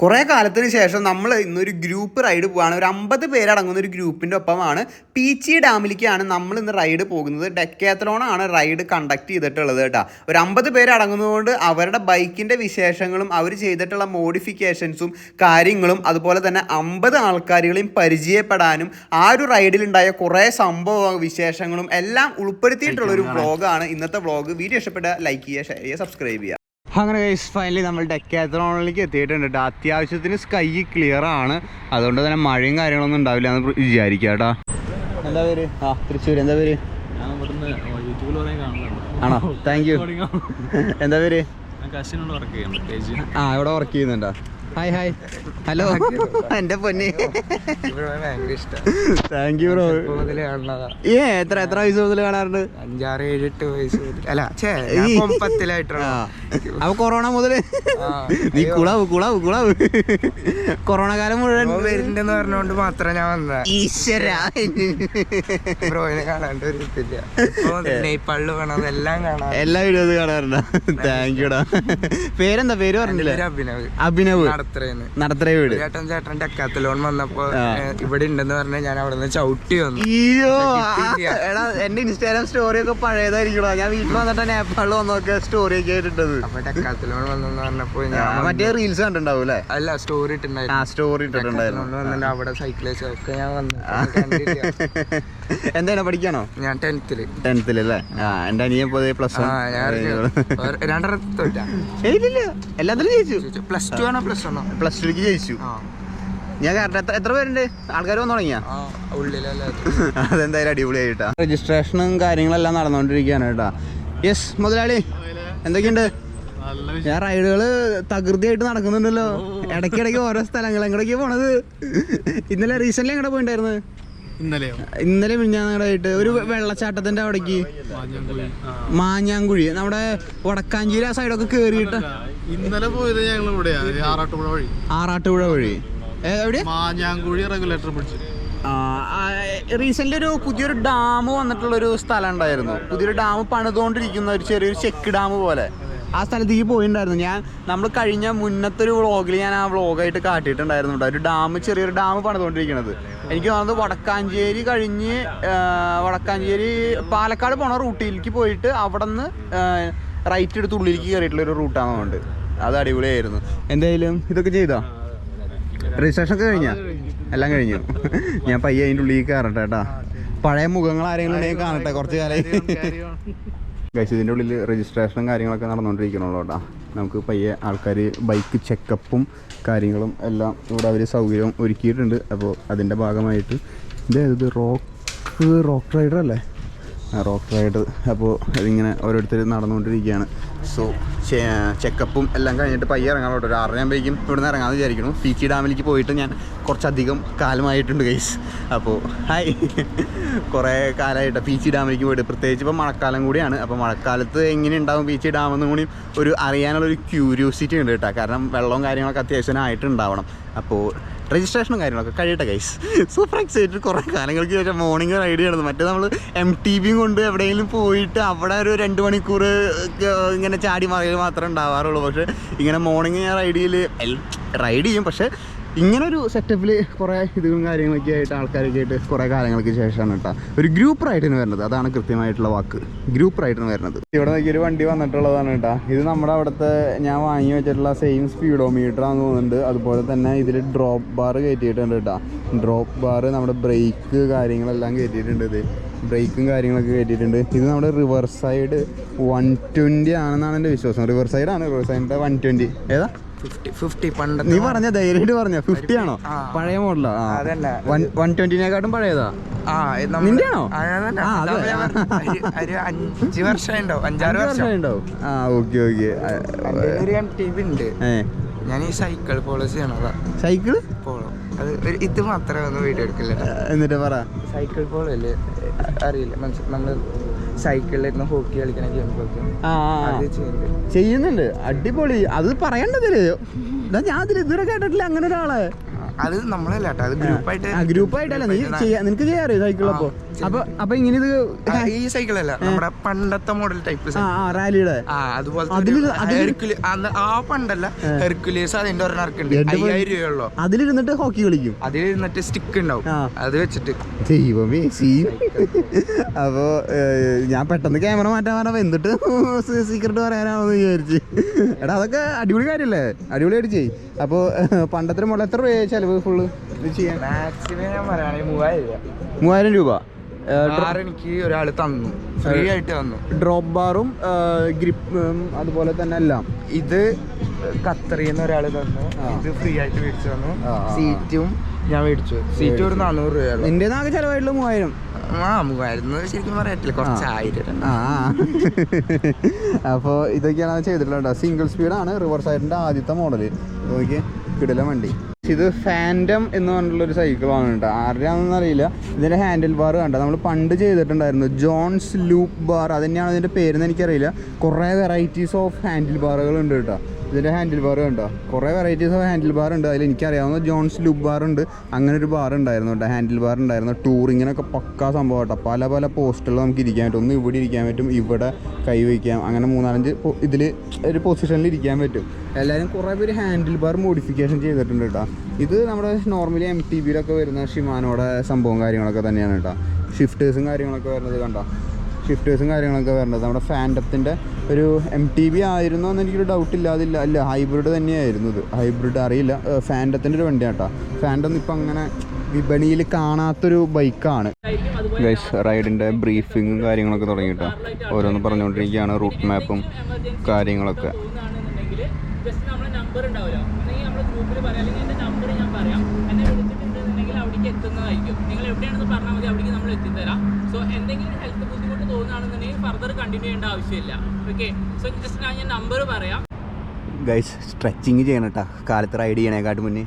കുറേ കാലത്തിന് ശേഷം നമ്മൾ ഇന്നൊരു ഗ്രൂപ്പ് റൈഡ് പോവാണ്. ഒരു 50 പേരടങ്ങുന്ന ഒരു ഗ്രൂപ്പിൻ്റെ ഒപ്പമാണ് പീച്ചി ഡാമിലേക്കാണ് നമ്മൾ ഇന്ന് റൈഡ് പോകുന്നത്. ഡെക്കാത്തലോണാണ് റൈഡ് കണ്ടക്ട് ചെയ്തിട്ടുള്ളത് കേട്ടോ. ഒരു 50 പേരടങ്ങുന്നതുകൊണ്ട് അവരുടെ ബൈക്കിൻ്റെ വിശേഷങ്ങളും അവർ ചെയ്തിട്ടുള്ള മോഡിഫിക്കേഷൻസും കാര്യങ്ങളും അതുപോലെ തന്നെ 50 ആൾക്കാരുകളെയും പരിചയപ്പെടാനും ആ ഒരു റൈഡിലുണ്ടായ കുറേ സംഭവ വിശേഷങ്ങളും എല്ലാം ഉൾപ്പെടുത്തിയിട്ടുള്ളൊരു വ്ളോഗാണ് ഇന്നത്തെ വ്ളോഗ്. വീഡിയോ ഇഷ്ടപ്പെട്ട ലൈക്ക് ചെയ്യുക, ഷെയർ ചെയ്യുക, സബ്സ്ക്രൈബ് ചെയ്യുക. അങ്ങനെ ഫൈനലി നമ്മൾ ഡെക്കാത്തലോണിലേക്ക് എത്തിയിട്ടുണ്ട് കേട്ടോ. അത്യാവശ്യത്തിന് സ്കൈ ക്ലിയർ ആണ്, അതുകൊണ്ട് തന്നെ മഴയും കാര്യങ്ങളൊന്നും ഉണ്ടാവില്ല എന്ന് വിചാരിക്കുക കേട്ടോ. എന്താ പേര്? തൃശ്ശൂർ. എന്താ പേര്? ആണോ? Thank you. എന്താ പേര്? ഇവിടെ വർക്ക് ചെയ്യുന്നുണ്ടോ? Hi hi hello. എൻ്റെ പൊന്നെ, താങ്ക് യു ബ്രോ. എത്ര വയസ്സ് മുതൽ കാണാറുണ്ട്? 5, 7, 8 വയസ്സ് അല്ല 10 അപ്പൊ കൊറോണ മുതല് നീ കുളാവ് കൊറോണ കാലം മുഴുവൻ വരുന്നുണ്ടെന്ന് പറഞ്ഞോണ്ട് മാത്രം ഞാൻ വന്നത്. ഈശ്വര, ബ്രോയിനെ കാണാണ്ട് ഒരു നെയ്പ്പാളില് കാണാം, എല്ലാം കാണാം, എല്ലാ വീഡിയോസ് കാണാറുണ്ടോ? താങ്ക് യുടാ. പേരെന്താ? പേര് പറഞ്ഞില്ല. അഭിനവ്. നടത്തറ വീട്. ചേട്ടൻ ഡെക്കാത്തലോൺ വന്നപ്പോ ഇവിടെ ഉണ്ടെന്ന് പറഞ്ഞാൽ ഞാൻ അവിടെ നിന്ന് ചവിട്ടി വന്നു. എടാ, എന്റെ ഇൻസ്റ്റാഗ്രാം സ്റ്റോറി ഒക്കെ പഴയതായിരിക്കണോ? ഞാൻ വീട്ടിൽ വന്നിട്ട് നേപ്പാളിൽ വന്നൊക്കെ സ്റ്റോറി ഒക്കെ ആയിട്ടിട്ടത്. അപ്പൊ ഡെക്കാത്തലോൺ വന്നെന്ന് പറഞ്ഞപ്പോ മറ്റേ റീൽസ് കണ്ടിട്ടുണ്ടാവും അല്ലേ? അല്ല, സ്റ്റോറി ഇട്ടിട്ടുണ്ടായിരുന്നു. അവിടെ സൈക്കിളേഴ്സ് ഒക്കെ ഞാൻ വന്നു. എന്തായാലും പഠിക്കാണോ? ഞാൻ 10th അല്ലേ? എന്റെ അനിയൻ പോയി +1. എല്ലാത്തിലും ജയിച്ചു. +2 ആണോ +1? +2 ജയിച്ചു. ഞാൻ കറക്റ്റ് എത്ര പേരുണ്ട്? ആൾക്കാർ വന്നു തുടങ്ങിയ? അതെന്തായാലും അടിപൊളിയായിട്ടാ. രജിസ്ട്രേഷനും കാര്യങ്ങളെല്ലാം നടന്നുകൊണ്ടിരിക്കുകയാണ് കേട്ടാ. യെസ് മുതലാളി, എന്തൊക്കെയുണ്ട്? ഞാൻ റൈഡുകള് തകൃതിയായിട്ട് നടക്കുന്നുണ്ടല്ലോ. ഇടയ്ക്കിടയ്ക്ക് ഓരോ സ്ഥലങ്ങൾ എങ്ങോട്ടേക്കാണ് പോണത്? ഇന്നലെ റീസെന്റ് എങ്ങോട്ട് പോയിണ്ടായിരുന്നു? ഇന്നലെ മിഞ്ഞാന്നായിട്ട് ഒരു വെള്ളച്ചാട്ടത്തിന്റെ അവിടേക്ക്, മാഞ്ഞാങ്കുഴി, നമ്മുടെ വടക്കാഞ്ചേരി ആ സൈഡൊക്കെ കേറിയിട്ട്. ഇന്നലെ പോയത് ഞങ്ങൾ ആറാട്ടുപുഴ വഴി. എവിടെ? മാഞ്ഞാങ്കുഴി റെഗുലേറ്റർ ബ്രിഡ്ജ്. റീസെന്റ് ഒരു പുതിയൊരു ഡാം വന്നിട്ടുള്ളൊരു സ്ഥലം ഉണ്ടായിരുന്നു. പുതിയൊരു ഡാം പണിതുകൊണ്ടിരിക്കുന്ന ഒരു ചെറിയൊരു ചെക്ക് ഡാം പോലെ. ആ സ്ഥലത്തേക്ക് പോയിട്ടുണ്ടായിരുന്നു. നമ്മൾ കഴിഞ്ഞ മുന്നത്തെ ഒരു വ്ളോഗിൽ ഞാൻ ആ വ്ളോഗായിട്ട് കാട്ടിയിട്ടുണ്ടായിരുന്നു. ഒരു ഡാം, ചെറിയൊരു ഡാം പണിതുകൊണ്ടിരിക്കുന്നത്. എനിക്ക് തോന്നുന്നത് വടക്കാഞ്ചേരി കഴിഞ്ഞ് വടക്കാഞ്ചേരി പാലക്കാട് പോണ റൂട്ടിലേക്ക് പോയിട്ട് അവിടെ നിന്ന് റൈറ്റ് എടുത്ത് ഉള്ളിലേക്ക് കയറിയിട്ടുള്ളൊരു റൂട്ടാണ് അതുകൊണ്ട്. അത് അടിപൊളിയായിരുന്നു. എന്തായാലും ഇതൊക്കെ ചെയ്തോ? രജിസ്ട്രേഷൻ ഒക്കെ കഴിഞ്ഞാ? എല്ലാം കഴിഞ്ഞു. ഞാൻ പയ്യെ അതിൻ്റെ ഉള്ളിലേക്ക് കയറട്ടെ കേട്ടാ. പഴയ മുഖങ്ങൾ ആരെങ്കിലും ഉണ്ടെങ്കിൽ കാണട്ടെ. കുറച്ച് കാലമായി ഗൈസ്, ഇതിൻ്റെ ഉള്ളിൽ രജിസ്ട്രേഷനും കാര്യങ്ങളൊക്കെ നടന്നുകൊണ്ടിരിക്കണുള്ളൂ കേട്ടോ. നമുക്ക് പയ്യെ ആൾക്കാർ ബൈക്ക് ചെക്കപ്പും കാര്യങ്ങളും എല്ലാം ഇവിടെ അവർ സൗകര്യം ഒരുക്കിയിട്ടുണ്ട്. അപ്പോൾ അതിൻ്റെ ഭാഗമായിട്ട് ഇത് റോക്ക് റൈഡർ അല്ലേ? Rock ride. അപ്പോൾ അതിങ്ങനെ ഓരോരുത്തർ നടന്നുകൊണ്ടിരിക്കുകയാണ്. സോ ചെക്കപ്പും എല്ലാം കഴിഞ്ഞിട്ട് പയ്യെ ഇറങ്ങാൻ പറ്റും. ഒരു 6:30 ഇവിടെ നിന്ന് ഇറങ്ങാമെന്ന് വിചാരിക്കണം. പീച്ചി ഡാമിലേക്ക് പോയിട്ട് ഞാൻ കുറച്ചധികം കാലമായിട്ടുണ്ട് ഗൈസ്. അപ്പോൾ ഹായ്, കുറേ കാലമായിട്ട് പീച്ചി ഡാമിലേക്ക് പോയിട്ട്, പ്രത്യേകിച്ച് ഇപ്പോൾ മഴക്കാലം കൂടിയാണ്. അപ്പോൾ മഴക്കാലത്ത് എങ്ങനെ ഉണ്ടാവും പീച്ചി ഡാമെന്നും കൂടി ഒരു അറിയാനുള്ളൊരു ക്യൂരിയോസിറ്റി ഉണ്ട് കേട്ടോ. കാരണം വെള്ളവും കാര്യങ്ങളൊക്കെ അത്യാവശ്യമായിട്ടുണ്ടാവണം. അപ്പോൾ രജിസ്ട്രേഷനും കാര്യങ്ങളൊക്കെ കഴിയട്ടെ ഗൈസ്. Super excited. കുറേ കാലങ്ങൾക്ക് ശേഷം മോർണിംഗ് റൈഡ് ചെയ്യണത്. മറ്റേ നമ്മൾ MTB കൊണ്ട് എവിടെയെങ്കിലും പോയിട്ട് അവിടെ ഒരു 2 മണിക്കൂർ ഇങ്ങനെ ചാടി മറിയൽ മാത്രമേ ഉണ്ടാവാറുള്ളൂ. പക്ഷേ ഇങ്ങനെ മോർണിംഗ് ഞാൻ റൈഡ് ചെയ്യും. പക്ഷേ ഇങ്ങനൊരു സെറ്റപ്പിൽ കുറേ ഇതും കാര്യങ്ങളൊക്കെ ആയിട്ട് ആൾക്കാരൊക്കെ ആയിട്ട് കുറേ കാലങ്ങൾക്ക് ശേഷമാണ് കേട്ടോ ഒരു ഗ്രൂപ്പ് റൈഡിന് വരുന്നത്. അതാണ് കൃത്യമായിട്ടുള്ള വാക്ക്, ഗ്രൂപ്പ് റൈഡിന് വരുന്നത്. ഇവിടെ നോക്കിയൊരു വണ്ടി വന്നിട്ടുള്ളതാണ് കേട്ടോ. ഇത് നമ്മുടെ അവിടുത്തെ ഞാൻ വാങ്ങി വെച്ചിട്ടുള്ള സെയിം സ്പീഡോമീറ്റർ ആണെന്ന് തോന്നുന്നുണ്ട്. അതുപോലെ തന്നെ ഇതിൽ ഡ്രോപ്പ് ബാർ കയറ്റിയിട്ടുണ്ട് കേട്ടോ. ഡ്രോപ്പ് ബാർ, നമ്മുടെ ബ്രേക്ക് കാര്യങ്ങളെല്ലാം കയറ്റിയിട്ടുണ്ട്. ഇത് ബ്രേക്കും കാര്യങ്ങളൊക്കെ കയറ്റിയിട്ടുണ്ട്. ഇത് നമ്മുടെ റിവർ സൈഡ് 120 ആണെന്നാണ് എൻ്റെ വിശ്വാസം. റിവർ സൈഡിൻ്റെ 120. ഏതാ 50? നീ പറഞ്ഞ ധൈര്യമായിട്ട് പറഞ്ഞ 50 ആണോ? പഴയ മോഡലാ? 120-നെക്കാട്ടും പഴയതാ? നിന്റെയാണോ? 5 വർഷമുണ്ടാവും, 5-6 വർഷം ഉണ്ടാവും. ഓക്കെ. MTB ഉണ്ട്. ഞാൻ ഈ സൈക്കിൾ പോളിസി ചെയ്യണതാ. സൈക്കിൾ പോളോ അത് ഇത് മാത്രമേ ഒന്ന് വീഡിയോ എടുക്കില്ല. എന്നിട്ട് പറ. സൈക്കിൾ പോളോ അല്ലേ? അറിയില്ല. നമ്മൾ സൈക്കിളിലിരുന്ന് ഹോക്കി കളിക്കണ ഗെയിമൊക്കെ ചെയ്യുന്നുണ്ട്. അടിപൊളി. അത് പറയണ്ടതില് ഞാൻ ഇതുവരെ കേട്ടിട്ടില്ല അങ്ങനെ ഒരാളെ. അത് നമ്മളല്ല കേട്ടോ, അത് ഗ്രൂപ്പായിട്ടല്ല. നിനക്ക് ചെയ്യാറിയോ സൈക്കിൾ? അപ്പോൾ അപ്പൊ ഇങ്ങനെ ഇത് ഈ സൈക്കിളല്ല നമ്മുടെ പണ്ടത്തെ മോഡൽ ടൈപ്പ് റാലിയുടെ അതുപോലത്തെ ആ പണ്ടല്ല ഹെർക്കുലേസ് അതിന്റെ ഒരെണ്ണർക്കുണ്ട് 5000 രൂപയുള്ളൂ. അതിലിരുന്നിട്ട് ഹോക്കി കളിക്കും. അതിലിരുന്നിട്ട് സ്റ്റിക്ക് ഉണ്ടാവും, അത് വെച്ചിട്ട് ദൈവമേ അപ്പൊ ഞാൻ പെട്ടെന്ന് ക്യാമറ മാറ്റാൻ പറഞ്ഞപ്പോ എന്നിട്ട് സീക്രട്ട് പറയാനാണെന്ന് വിചാരിച്ചു. എടാ അതൊക്കെ അടിപൊളി കാര്യല്ലേ, അടിപൊളിയായിട്ട് ചെയ്യും. അപ്പൊ പണ്ടത്തെ മോഡൽ എത്ര രൂപ ചെലവ് ഫുള്ള് ഇത് ചെയ്യാൻ? മാക്സിമം ഞാൻ പറയുകയാണെങ്കിൽ 3000 രൂപ എനിക്ക് ഒരാൾ തന്നു, ഫ്രീ ആയിട്ട് തന്നു. ഡ്രോപ്പ് ബാറും ഗ്രിപ്പും അതുപോലെ തന്നെ എല്ലാം. ഇത് ഖത്തറിന്ന് ഒരാൾ തന്നു, ഇത് ഫ്രീ ആയിട്ട് മേടിച്ചു തന്നു. സീറ്റും ഞാൻ മേടിച്ചു, സീറ്റ് ഒരു 400 രൂപയാണ്. നിന്റെ നാകെ ചെലവായിട്ടുള്ള 3000. 3000 ശരിക്കും പറയത്തില്ല, കുറച്ച് 1000. അപ്പോൾ ഇതൊക്കെയാണ് ചെയ്തിട്ടുള്ളത്. സിംഗിൾ സ്പീഡാണ്, റിവേഴ്സ് സൈഡിൻ്റെ ആദ്യത്തെ മോഡല്. നോക്കി കിടിലൻ വണ്ടി. ഇത് ഫാൻറ്റം എന്ന് പറഞ്ഞിട്ടുള്ളൊരു സൈക്കിളാണ് കേട്ടോ. ആരുടെയാണെന്ന് അറിയില്ല. ഇതിൻ്റെ ഹാൻഡിൽ ബാർ കണ്ടോ, നമ്മൾ പണ്ട് ചെയ്തിട്ടുണ്ടായിരുന്നു, ജോൺസ് ലൂപ്പ് ബാർ, അത് തന്നെയാണ് ഇതിൻ്റെ പേരെന്ന് എനിക്കറിയില്ല. കുറേ വെറൈറ്റീസ് ഓഫ് ഹാൻഡിൽ ബാറുകളുണ്ട് കേട്ടോ. ഇതിൻ്റെ ഹാൻഡിൽ ബാർ കണ്ടോ, കുറേ വെറൈറ്റീസ് ഓഫ് ഹാൻഡിൽ ബാർ ഉണ്ട്. അതിൽ എനിക്കറിയാവുന്ന ജോൺസ് ലൂപ്പ് ബാർ ഉണ്ട്, അങ്ങനെ ഒരു ബാർ ഉണ്ടായിരുന്നു കേട്ടോ, ഹാൻഡിൽ ബാർ ഉണ്ടായിരുന്നു. ടൂറിങ്ങിനൊക്കെ പക്കാ സംഭവം കേട്ടോ. പല പല പോസ്റ്റുകൾ നമുക്ക് ഇരിക്കാൻ പറ്റും. ഒന്ന് ഇവിടെ ഇരിക്കാൻ പറ്റും, ഇവിടെ കൈ വയ്ക്കാം, അങ്ങനെ 3-4 ഇതിൽ ഒരു പൊസിഷനിൽ ഇരിക്കാൻ പറ്റും. എല്ലാവരും കുറേ പേര് ഹാൻഡിൽ ബാർ മോഡിഫിക്കേഷൻ ചെയ്തിട്ടുണ്ട് കേട്ടോ. ഇത് നമ്മുടെ നോർമലി MTBയിലൊക്കെ വരുന്ന ഷിമാനോടെ സംഭവം കാര്യങ്ങളൊക്കെ തന്നെയാണ് കേട്ടോ. ഷിഫ്റ്റേഴ്സും കാര്യങ്ങളൊക്കെ വരുന്നത് കണ്ടോ, ഷിഫ്റ്റേഴ്സും കാര്യങ്ങളൊക്കെ വരുന്നത് നമ്മുടെ ഫാൻറ്റത്തിൻ്റെ ഒരു MTB ആയിരുന്നോ എന്ന് എനിക്കൊരു ഡൗട്ട് ഇല്ലാതില്ല. അല്ല, ഹൈബ്രിഡ് തന്നെയായിരുന്നു ഇത്. ഹൈബ്രിഡ് അറിയില്ല, ഫാൻറ്റത്തിൻ്റെ ഒരു വണ്ടിയാണ് കേട്ടോ. ഫാൻറ്റം ഇപ്പം അങ്ങനെ വിപണിയിൽ കാണാത്തൊരു ബൈക്കാണ്. ഗൈസ് റൈഡിൻ്റെ ബ്രീഫിങ്ങും കാര്യങ്ങളൊക്കെ തുടങ്ങി കേട്ടോ. ഓരോന്ന് പറഞ്ഞുകൊണ്ടിരിക്കുകയാണ്, റൂട്ട് മാപ്പും കാര്യങ്ങളൊക്കെ. ജസ്റ്റ് നമ്മളെ നമ്പർ ഉണ്ടാവുമല്ലോ, അല്ലെങ്കിൽ നമ്മുടെ ഗ്രൂപ്പിൽ പറയാം, അല്ലെങ്കിൽ എൻ്റെ നമ്പർ ഞാൻ പറയാം, എന്നെ വിളിച്ചിട്ടുണ്ടെന്നുണ്ടെങ്കിൽ അവിടേക്ക് എത്തുന്നതായിരിക്കും. നിങ്ങൾ എവിടെയാണെന്ന് പറഞ്ഞാൽ മതി, അവിടേക്ക് നമ്മൾ എത്തിത്തരാം. സോ എന്തെങ്കിലും ഹെൽത്ത് ബുദ്ധിമുട്ട് തോന്നുകയാണെന്നുണ്ടെങ്കിൽ ഫർദർ കണ്ടിന്യൂ ചെയ്യേണ്ട ആവശ്യമില്ല. ഓക്കെ, സോ ജസ്റ്റ് ഞാൻ നമ്പർ പറയാം. ഗൈസ് സ്ട്രെച്ചിങ് ചെയ്യണം കേട്ടോ കാലത്ത് റൈഡ് ചെയ്യണേക്കാട്ട് മുന്നേ.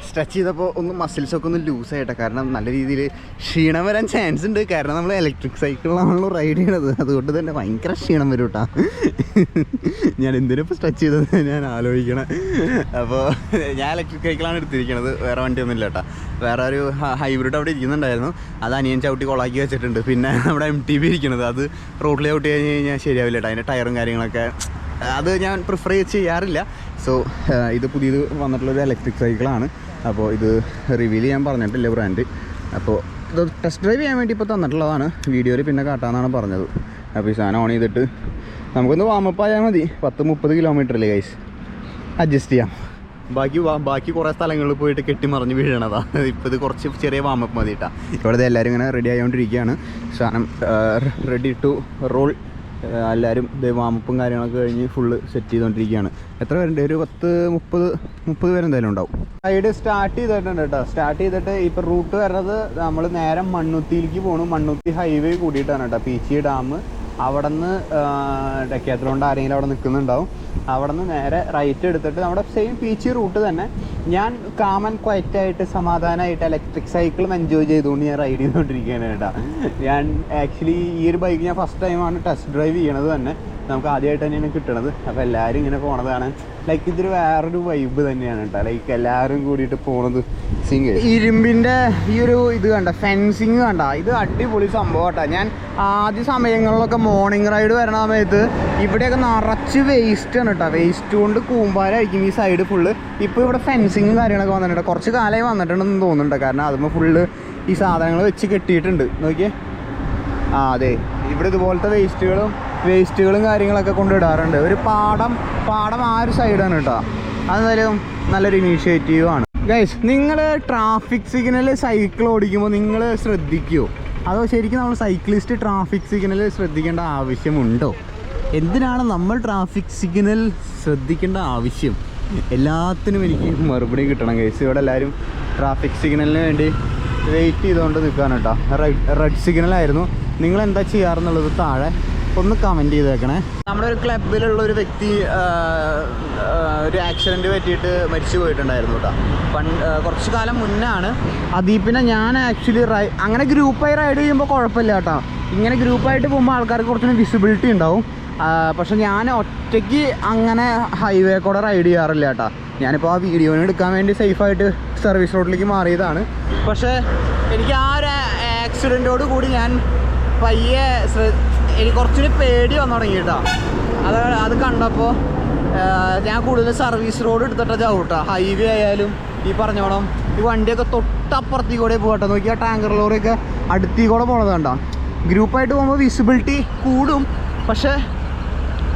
സ്ട്രെച്ച് ചെയ്തപ്പോൾ ഒന്ന് മസിൽസൊക്കെ ഒന്ന് ലൂസായിട്ടാണ്. കാരണം നല്ല രീതിയിൽ ക്ഷീണം വരാൻ ചാൻസ് ഉണ്ട്. കാരണം നമ്മൾ ഇലക്ട്രിക് സൈക്കിളിലാണല്ലോ റൈഡ് ചെയ്യണത്, അതുകൊണ്ട് തന്നെ ഭയങ്കര ക്ഷീണം വരും കേട്ടോ. ഞാൻ എന്തിനിപ്പോൾ സ്ട്രെച്ച് ചെയ്തത് ഞാൻ ആലോചിക്കണം. അപ്പോൾ ഞാൻ ഇലക്ട്രിക് സൈക്കിളാണ് എടുത്തിരിക്കുന്നത്, വേറെ വണ്ടിയൊന്നും ഇല്ല കേട്ടോ. വേറെ ഒരു ഹൈബ്രിഡ് അവിടെ ഇരിക്കുന്നുണ്ടായിരുന്നു, അത് അനിയൻ ചവിട്ടി കൊളാക്കി വെച്ചിട്ടുണ്ട്. പിന്നെ നമ്മുടെ MTB ഇരിക്കുന്നത്, അത് റോഡിൽ ചവിട്ടി കഴിഞ്ഞ് കഴിഞ്ഞാൽ ശരിയാവില്ല കേട്ടോ. അതിൻ്റെ ടയറും കാര്യങ്ങളൊക്കെ അത് ഞാൻ പ്രിഫർ ചെയ്യാറില്ല. സോ ഇത് പുതിയത് വന്നിട്ടുള്ളൊരു ഇലക്ട്രിക് സൈക്കിളാണ്. അപ്പോൾ ഇത് റിവീൽ ചെയ്യാൻ പറഞ്ഞിട്ടില്ല ബ്രാൻഡ്. അപ്പോൾ ഇത് ടെസ്റ്റ് ഡ്രൈവ് ചെയ്യാൻ വേണ്ടി ഇപ്പോൾ തന്നിട്ടുള്ളതാണ്. വീഡിയോയിൽ പിന്നെ കാട്ടാമെന്നാണ് പറഞ്ഞത്. അപ്പോൾ ഈ സാധനം ഓൺ ചെയ്തിട്ട് നമുക്കൊന്ന് വാമപ്പ് ആയാൽ മതി. 10-30 കിലോമീറ്ററില്ലേ ഗൈസ്, അഡ്ജസ്റ്റ് ചെയ്യാം. ബാക്കി കുറേ സ്ഥലങ്ങളിൽ പോയിട്ട് കെട്ടിമറിഞ്ഞ് വീഴണതാ. ഇപ്പോൾ ഇത് കുറച്ച് ചെറിയ വാമപ്പ് മതി കേട്ടോ. ഇവിടെ എല്ലാവരും ഇങ്ങനെ റെഡി ആയിക്കൊണ്ടിരിക്കുകയാണ്. സാധനം റെഡി ടു റോൾ. എല്ലാവരും വാമപ്പും കാര്യങ്ങളൊക്കെ കഴിഞ്ഞ് ഫുള്ള് സെറ്റ് ചെയ്തുകൊണ്ടിരിക്കുകയാണ്. എത്ര പേരുണ്ട്? ഒരു 30 പേരെന്തായാലും ഉണ്ടാവും. റൈഡ് സ്റ്റാർട്ട് ചെയ്തിട്ടുണ്ട് കേട്ടോ. സ്റ്റാർട്ട് ചെയ്തിട്ട് ഇപ്പോൾ റൂട്ട് വരുന്നത് നമ്മൾ നേരെ മണ്ണുത്തിയിലേക്ക് പോകണം. മണ്ണുത്തി ഹൈവേ കൂടിയിട്ടാണ് കേട്ടോ. പീച്ചി ഡാം, അവിടെ നിന്ന് ഡെക്കാത്തലോണ്ട് ആരെങ്കിലും അവിടെ നിൽക്കുന്നുണ്ടാവും. അവിടെ നിന്ന് നേരെ റൈറ്റ് എടുത്തിട്ട് നമ്മുടെ സെയിം പീച്ചി റൂട്ട് തന്നെ ഞാൻ കാമൻ ക്വയറ്റായിട്ട് സമാധാനമായിട്ട് ഇലക്ട്രിക് സൈക്കിളും എൻജോയ് ചെയ്തുകൊണ്ട് ഞാൻ റൈഡ് ചെയ്തുകൊണ്ടിരിക്കുകയാണ് കേട്ടോ. ഞാൻ ആക്ച്വലി ഈ ഒരു ബൈക്ക് ഞാൻ ഫസ്റ്റ് ടൈമാണ് ടെസ്റ്റ് ഡ്രൈവ് ചെയ്യണത് തന്നെ. നമുക്ക് ആദ്യമായിട്ട് തന്നെയാണ് കിട്ടണത്. അപ്പോൾ എല്ലാവരും ഇങ്ങനെ പോണതാണ്. ലൈക്ക് ഇതൊരു വേറൊരു വൈബ് തന്നെയാണ് കേട്ടോ. ലൈക്ക് എല്ലാവരും കൂടിയിട്ട് പോണത്. ഇരുമ്പിൻ്റെ ഈ ഒരു ഇത് കണ്ട, ഫെൻസിങ് കണ്ട, ഇത് അടിപൊളി സംഭവം കേട്ടോ. ഞാൻ ആദ്യ സമയങ്ങളിലൊക്കെ മോർണിംഗ് റൈഡ് വരണ സമയത്ത് ഇവിടെയൊക്കെ നിറച്ച് വേസ്റ്റാണ് കേട്ടോ. വേസ്റ്റ് കൊണ്ട് കൂമ്പാരായിരിക്കും ഈ സൈഡ് ഫുള്ള്. ഇപ്പോൾ ഇവിടെ ഫെൻസിങ്ങും കാര്യങ്ങളൊക്കെ വന്നിട്ടുണ്ട്. കുറച്ച് കാലമായി വന്നിട്ടുണ്ടെന്ന് തോന്നുന്നുണ്ട്. കാരണം അതുമ്പോൾ ഫുള്ള് ഈ സാധനങ്ങൾ വെച്ച് കെട്ടിയിട്ടുണ്ട്. നോക്കിയേ, അതെ, ഇവിടെ ഇതുപോലത്തെ വേസ്റ്റുകളും കാര്യങ്ങളൊക്കെ കൊണ്ടിടാറുണ്ട്. ഒരു പാടം ആ ഒരു സൈഡാണ് കേട്ടോ. അതെന്തായാലും നല്ലൊരു ഇനീഷ്യേറ്റീവാണ്. ഗൈസ്, നിങ്ങൾ ട്രാഫിക് സിഗ്നൽ സൈക്കിൾ ഓടിക്കുമ്പോൾ നിങ്ങൾ ശ്രദ്ധിക്കുമോ? അതോ ശരിക്കും നമ്മൾ സൈക്ലിസ്റ്റ് ട്രാഫിക് സിഗ്നൽ ശ്രദ്ധിക്കേണ്ട ആവശ്യമുണ്ടോ? എന്തിനാണ് നമ്മൾ ട്രാഫിക് സിഗ്നൽ ശ്രദ്ധിക്കേണ്ട ആവശ്യം? എല്ലാത്തിനും എനിക്ക് മറുപടി കിട്ടണം ഗൈസ്. ഇവിടെ എല്ലാവരും ട്രാഫിക് സിഗ്നലിന് വേണ്ടി വെയിറ്റ് ചെയ്തുകൊണ്ട് നിൽക്കുകയാണ് കേട്ടോ. റെഡ് സിഗ്നലായിരുന്നു. നിങ്ങൾ എന്താ ചെയ്യാറെന്നുള്ളത് താഴെ ഒന്ന് കമൻറ്റ് ചെയ്തേക്കണേ. നമ്മുടെ ഒരു ക്ലബിലുള്ള ഒരു വ്യക്തി ഒരു ആക്സിഡൻറ്റ് പറ്റിയിട്ട് മരിച്ചു പോയിട്ടുണ്ടായിരുന്നു കേട്ടോ. കുറച്ച് കാലം മുന്നാണ്. അദീപിനെ ഞാൻ ആക്ച്വലി അങ്ങനെ ഗ്രൂപ്പായി റൈഡ് ചെയ്യുമ്പോൾ കുഴപ്പമില്ല കേട്ടോ. ഇങ്ങനെ ഗ്രൂപ്പായിട്ട് പോകുമ്പോൾ ആൾക്കാർക്ക് കുറച്ചുകൂടി വിസിബിലിറ്റി ഉണ്ടാവും. പക്ഷെ ഞാൻ ഒറ്റയ്ക്ക് അങ്ങനെ ഹൈവേ കൂടെ റൈഡ് ചെയ്യാറില്ല കേട്ടോ. ഞാനിപ്പോൾ ആ വീഡിയോന് എടുക്കാൻ വേണ്ടി സേഫായിട്ട് സർവീസ് റോഡിലേക്ക് മാറിയതാണ്. പക്ഷേ എനിക്ക് ആ ഒരു ആക്സിഡൻറ്റോട് കൂടി ഞാൻ പയ്യെ എനിക്ക് കുറച്ചുകൂടി പേടി വന്നു തുടങ്ങി കേട്ടോ. അത് കണ്ടപ്പോൾ ഞാൻ കൂടുതൽ സർവീസ് റോഡ് എടുത്തിട്ടാണ് ചവിട്ടാ. ഹൈവേ ആയാലും ഈ പറഞ്ഞോണം ഈ വണ്ടിയൊക്കെ തൊട്ടപ്പുറത്തീ കൂടെ പോകട്ടെ. നോക്കിയാൽ ടാങ്കർ ലോറിയൊക്കെ അടുത്തീ കൂടെ പോണത് കണ്ടോ. ഗ്രൂപ്പായിട്ട് പോകുമ്പോൾ വിസിബിലിറ്റി കൂടും. പക്ഷേ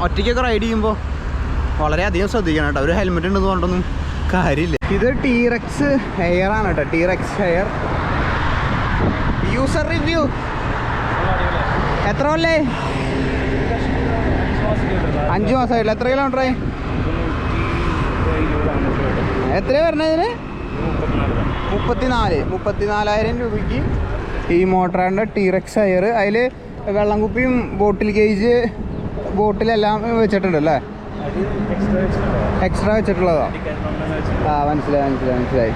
ഒറ്റയ്ക്കൊക്കെ റൈഡ് ചെയ്യുമ്പോൾ വളരെയധികം ശ്രദ്ധിക്കണം കേട്ടോ. ഒരു ഹെൽമെറ്റ് ഉണ്ടെന്ന് പറഞ്ഞൊന്നും കാര്യമില്ല. ഇത് ടീറക്സ് ഹെയർ ആണ് കേട്ടോ. T rex hair user review. എത്ര കൊല്ലേ? 5 മാസമായില്ല. എത്ര കിലോമീറ്ററായി? എത്രയാണ് വരണതിന്? 34,000 രൂപയ്ക്ക് ഈ മോട്ടറാൻ്റെ ടീറക്സ് ഹെയർ. അതിൽ വെള്ളം കുപ്പിയും ബോട്ടിൽ ഗേജ് ബോട്ടിലെല്ലാം വെച്ചിട്ടുണ്ട് അല്ലേ? എക്സ്ട്രാ വെച്ചിട്ടുള്ളതാ. മനസ്സിലായി.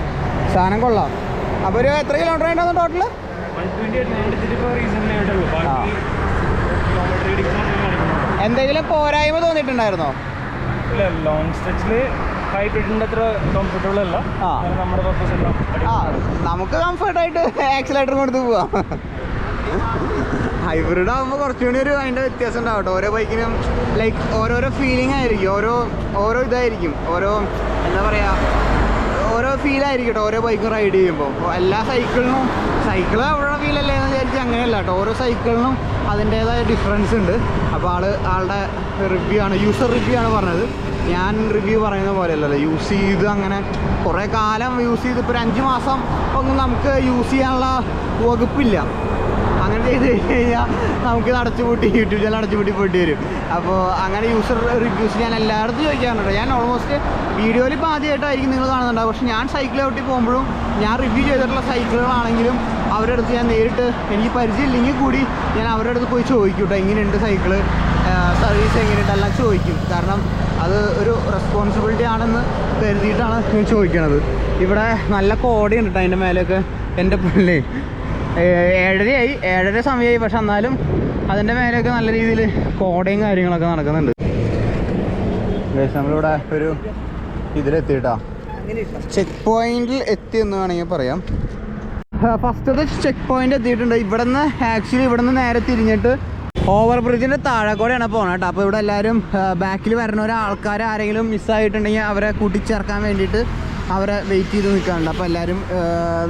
സാധനം കൊള്ളാം. അപ്പോൾ ഒരു എത്ര കിലോമീറ്റർ ആയിട്ടാണ് ടോട്ടൽ? എന്തെങ്കിലും പോരായ്മ തോന്നിയിട്ടുണ്ടായിരുന്നോ? ലോങ് സ്ട്രെച്ചില് അത്ര കംഫർട്ടബിൾ അല്ല. നമുക്ക് കംഫർട്ടായിട്ട് ആക്സിലേറ്റർ കൊടുത്ത് പോവാം. ഹൈബ്രിഡ് ആകുമ്പോൾ കുറച്ചുകൂടി അതിൻ്റെ വ്യത്യാസം ഉണ്ടാവും കേട്ടോ. ഓരോ ബൈക്കിനും ലൈക്ക് ഓരോരോ ഫീലിംഗ് ആയിരിക്കും. ഓരോ ഇതായിരിക്കും. എന്താ പറയുക, ഓരോ ഫീലായിരിക്കും കേട്ടോ ഓരോ ബൈക്കും റൈഡ് ചെയ്യുമ്പോൾ. എല്ലാ സൈക്കിളിനും സൈക്കിൾ അവിടെ ഫീലല്ലേ എന്ന് വിചാരിച്ചാൽ അങ്ങനെയല്ല കേട്ടോ. ഓരോ സൈക്കിളിനും അതിൻ്റേതായ ഡിഫറൻസ് ഉണ്ട്. അപ്പോൾ ആളുടെ റിവ്യൂ ആണ്, യൂസർ റിവ്യൂ ആണ് പറഞ്ഞത്. ഞാൻ റിവ്യൂ പറയുന്ന പോലെയല്ലല്ലോ. യൂസ് ചെയ്ത് അങ്ങനെ കുറേ കാലം യൂസ് ചെയ്ത് ഇപ്പോൾ ഒരു 5 മാസം ഒന്നും നമുക്ക് യൂസ് ചെയ്യാനുള്ള വകുപ്പില്ല. അങ്ങനെ ചെയ്ത് കഴിഞ്ഞാൽ നമുക്ക് യൂട്യൂബ് ചാനൽ അടച്ചുപൂട്ടി പോയിട്ട് വരും. അപ്പോൾ അങ്ങനെ യൂസർ റിവ്യൂസ് ഞാൻ എല്ലായിടത്തും ചോദിക്കാറുണ്ട്. ഞാൻ ഓൾമോസ്റ്റ് വീഡിയോയിൽ ഇപ്പോൾ ആദ്യമായിട്ടായിരിക്കും നിങ്ങൾ കാണുന്നുണ്ടാവും. പക്ഷേ ഞാൻ സൈക്കിൾ ചവിട്ടി പോകുമ്പോഴും ഞാൻ റിവ്യൂ ചെയ്തിട്ടുള്ള സൈക്കിളുകളാണെങ്കിലും അവരുടെ അടുത്ത് ഞാൻ നേരിട്ട് എനിക്ക് പരിചയമില്ലെങ്കിൽ കൂടി ഞാൻ അവരുടെ അടുത്ത് പോയി ചോദിക്കും കേട്ടോ, എങ്ങനെയുണ്ട് സൈക്കിള്, സർവീസ് എങ്ങനെയുണ്ട് എല്ലാം ചോദിക്കും. കാരണം അത് ഒരു റെസ്പോൺസിബിലിറ്റി ആണെന്ന് കരുതിയിട്ടാണ് ഞാൻ ചോദിക്കണത്. ഇവിടെ നല്ല കോടയുണ്ട് കേട്ടോ അതിൻ്റെ മേലെയൊക്കെ. എൻ്റെ പുള്ളി 7:30 സമയമായി. പക്ഷെ എന്നാലും അതിൻ്റെ മേലെയൊക്കെ നല്ല രീതിയിൽ കോടയും കാര്യങ്ങളൊക്കെ നടക്കുന്നുണ്ട്. നമ്മളിവിടെ ഒരു ഇതിലെത്തിയിട്ടാ, ചെക്ക് പോയിന്റിൽ എത്തിയെന്ന് വേണമെങ്കിൽ പറയാം. ഫസ്റ്റത്തെ ചെക്ക് പോയിന്റ് എത്തിയിട്ടുണ്ട്. ഇവിടെ നിന്ന് നേരെ തിരിഞ്ഞിട്ട് ഓവർ ബ്രിഡ്ജിൻ്റെ താഴെ കൂടെയാണ് പോകുന്നത് കേട്ടോ. അപ്പോൾ ഇവിടെ എല്ലാവരും ബാക്കിൽ വരുന്ന ആൾക്കാർ ആരെങ്കിലും മിസ്സായിട്ടുണ്ടെങ്കിൽ അവരെ കൂട്ടിച്ചേർക്കാൻ വേണ്ടിയിട്ട് അവരെ വെയിറ്റ് ചെയ്ത് നിൽക്കാറുണ്ട്. അപ്പോൾ എല്ലാവരും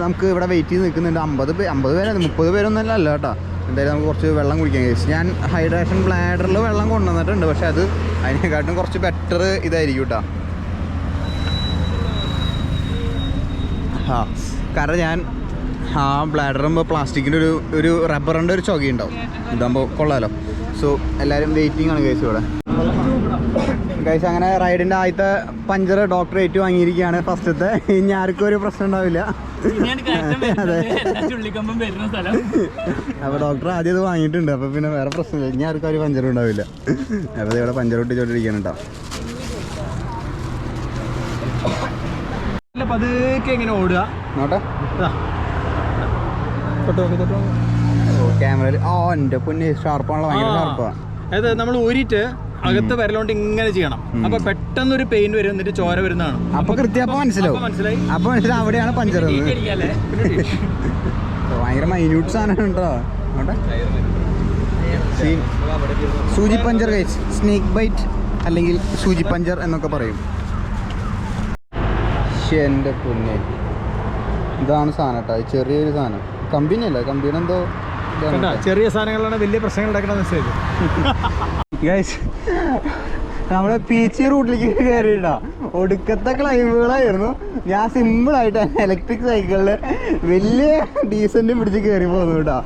നമുക്ക് ഇവിടെ വെയിറ്റ് ചെയ്ത് നിൽക്കുന്നുണ്ട്. 50 പേര് 30 പേരൊന്നും അല്ല കേട്ടോ. എന്തായാലും നമുക്ക് കുറച്ച് വെള്ളം കുടിക്കാൻ കഴിച്ചു. ഞാൻ ഹൈഡ്രേഷൻ ബ്ലാഡറിൽ വെള്ളം കൊണ്ടുവന്നിട്ടുണ്ട്. പക്ഷെ അത് അതിനെക്കാട്ടും കുറച്ച് ബെറ്റർ ഇതായിരിക്കും കേട്ടോ. കാരണം ഞാൻ ബ്ലാഡറുമ്പോൾ പ്ലാസ്റ്റിക്കിൻ്റെ ഒരു റബ്ബറിൻ്റെ ഒരു ചൊകയുണ്ടാവും. ഇതാകുമ്പോൾ കൊള്ളാമല്ലോ. സോ എല്ലാവരും വെയിറ്റിംഗ് ആണ് കേസ് ഇവിടെ. ഗൈസ് അങ്ങനെ റൈഡിൻ്റെ ആദ്യത്തെ പഞ്ചർ ഡോക്ടർ ഏറ്റു വാങ്ങിയിരിക്കുകയാണ്. ഫസ്റ്റത്തെ ഇനി ആർക്കും ഒരു പ്രശ്നം ഉണ്ടാവില്ല. അതെ, അപ്പോൾ ഡോക്ടർ ആദ്യം ഇത് വാങ്ങിയിട്ടുണ്ട്. അപ്പോൾ പിന്നെ വേറെ പ്രശ്നമില്ല. ഇനി ആർക്കും ഒരു പഞ്ചറും ഉണ്ടാവില്ല. അപ്പോൾ ഇവിടെ പഞ്ചർ ഒട്ടിച്ചോണ്ടിരിക്കുകയാണ് കേട്ടോ. പതുക്കെ എങ്ങനെ ഓടുക നോട്ടെ ക്യാമറയിൽ. എൻ്റെ പൊന്നെ ഷാർപ്പാണല്ലോ, ഭയങ്കര ഷാർപ്പാണ്. അതായത് നമ്മൾ ഊരിയിട്ട് അകത്ത് വരലോണ്ട് ഇങ്ങനെ ചെയ്യണം. അപ്പൊ പെട്ടെന്നൊരു പെയിൻ വരും, എന്നിട്ട് ചോര വരുന്നതാണ്. അപ്പൊ കൃത്യം മനസ്സിലാവും. അപ്പൊ മനസ്സിലാവും അവിടെയാണ് പഞ്ചർ. ഭയങ്കര മൈന്യൂട്ട് സാധനം ഉണ്ടോ. സൂചി പഞ്ചർ കഴിച്ച് സ്നേക്ക് ബൈറ്റ് അല്ലെങ്കിൽ സൂചി പഞ്ചർ എന്നൊക്കെ പറയും. എൻ്റെ പൊന്നെ, ഇതാണ് സാധനം കേട്ടോ. ചെറിയൊരു സാധനം, കമ്പനിയല്ല, കമ്പനി എന്തോ ചെറിയ സാധനങ്ങളാണ് വലിയ പ്രശ്നങ്ങൾ ഉണ്ടാക്കണമെന്ന് വെച്ചാൽ. ഗൈസ് നമ്മള് പീച്ചി റൂട്ടിലേക്ക് കയറിയിട്ടാ. ഒടുക്കത്തെ ക്ലൈമുകളായിരുന്നു. ഞാൻ സിമ്പിളായിട്ട് ഇലക്ട്രിക് സൈക്കിളിൽ വലിയ ഡീസന്റ് പിടിച്ച് കയറി പോകുന്നു കേട്ടോ.